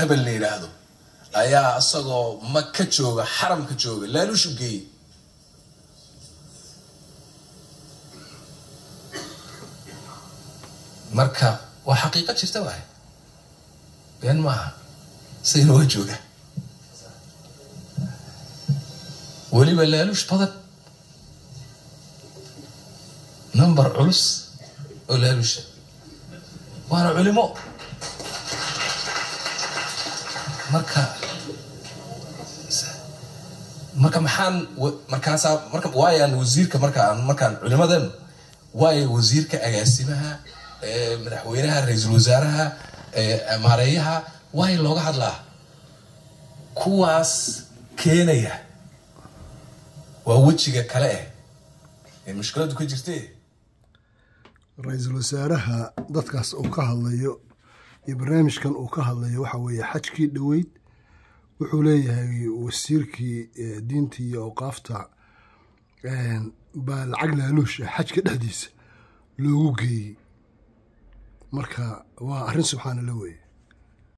هبل لي هذا أيا أصغو مكة جوجا حرم كجوجا لا لوش بقي مركا وحقيقة شفت واحد بين ما سين وجوجا ولي بلا لوش بدل نمبر علوس ولا لوش وانا علماء marka maxaan markaas marka waayaan wasiirka markaan culimadan waay wasiirka agaasimaha madaxweynaha ra'iisul wasaaraha maareeyaha waay looga hadlaa kuwaas keenaya waa wajiga kale ee mushkiladu ku jirtay ra'iisul wasaaraha dadkaas uu ka hadlayo iyo barnaamijkan uu ka hadlayo waxa weeye xajkii dhaweyd wuxuu leeyahay wasiirkii diintii iyo awqaafta baa lacag laaluush xajka dhexdiisa loogu geeyey marka waa arrin subxaana la weeye